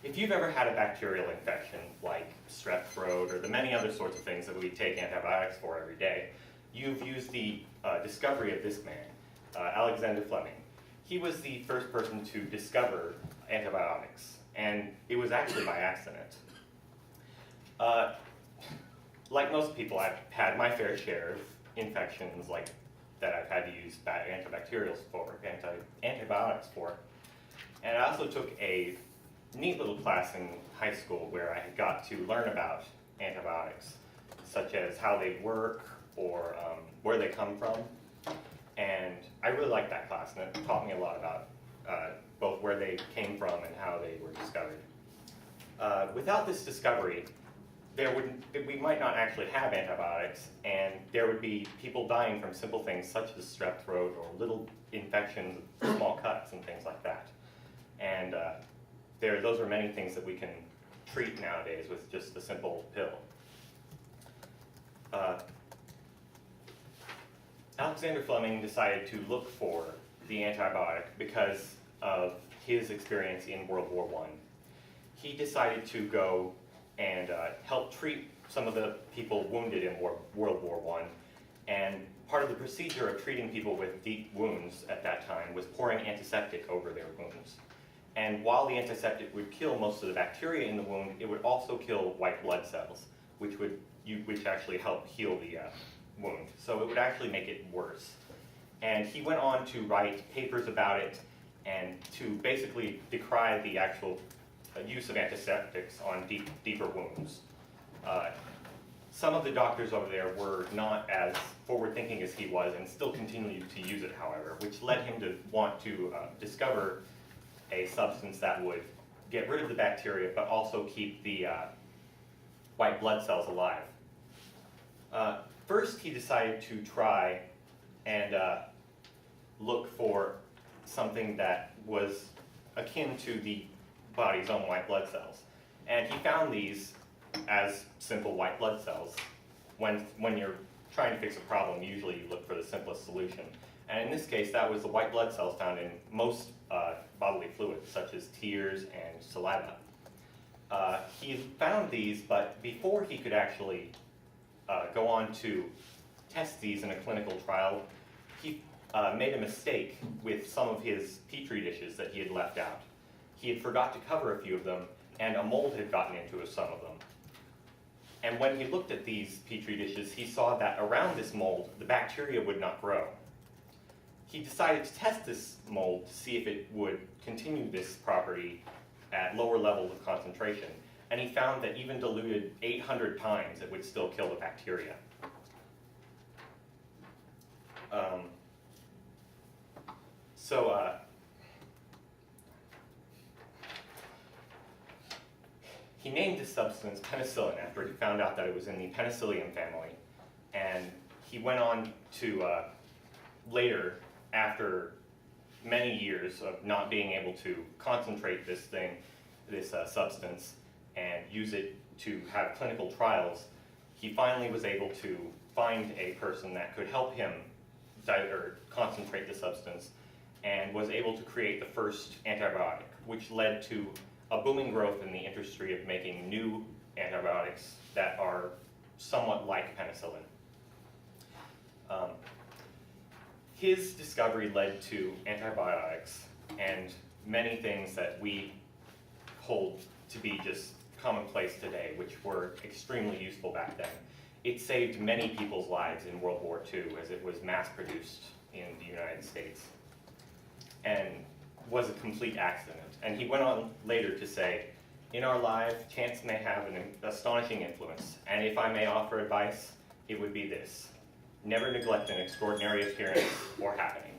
If you've ever had a bacterial infection like strep throat or the many other sorts of things that we take antibiotics for every day, you've used the discovery of this man, Alexander Fleming. He was the first person to discover antibiotics, and it was actually by accident. Like most people, I've had my fair share of infections like that I've had to use antibacterials for, antibiotics for. And I also took a neat little class in high school where I got to learn about antibiotics, such as how they work or where they come from. And I really liked that class, and it taught me a lot about both where they came from and how they were discovered. Without this discovery, we might not actually have antibiotics, and there would be people dying from simple things such as strep throat or little infections, small cuts and things like that. And those are many things that we can treat nowadays with just a simple pill. Alexander Fleming decided to look for the antibiotic because of his experience in World War I. He decided to go and help treat some of the people wounded in World War I. And part of the procedure of treating people with deep wounds at that time was pouring antiseptic over their wounds. And while the antiseptic would kill most of the bacteria in the wound, it would also kill white blood cells, which actually help heal the wound. So it would actually make it worse. And he went on to write papers about it and to basically decry the actual use of antiseptics on deeper wounds. Some of the doctors over there were not as forward-thinking as he was and still continued to use it, however, which led him to want to discover a substance that would get rid of the bacteria but also keep the white blood cells alive. First, he decided to try and look for something that was akin to the body's own white blood cells. And he found these as simple white blood cells. When you're trying to fix a problem, usually you look for the simplest solution. And in this case, that was the white blood cells found in most bodily fluids, such as tears and saliva. He found these, but before he could actually go on to test these in a clinical trial, he made a mistake with some of his petri dishes that he had left out. He had forgot to cover a few of them, and a mold had gotten into some of them. And when he looked at these petri dishes, he saw that around this mold, the bacteria would not grow. He decided to test this mold to see if it would continue this property at lower levels of concentration. And he found that even diluted 800 times, it would still kill the bacteria. He named this substance penicillin after he found out that it was in the penicillium family. And he went on to later, after many years of not being able to concentrate this substance and use it to have clinical trials, he finally was able to find a person that could help him concentrate the substance and was able to create the first antibiotic, which led to a booming growth in the industry of making new antibiotics that are somewhat like penicillin. His discovery led to antibiotics and many things that we hold to be just commonplace today, which were extremely useful back then. It saved many people's lives in World War II as it was mass-produced in the United States and was a complete accident. And he went on later to say, "In our life, chance may have an astonishing influence, and if I may offer advice, it would be this: never neglect an extraordinary appearance or happening."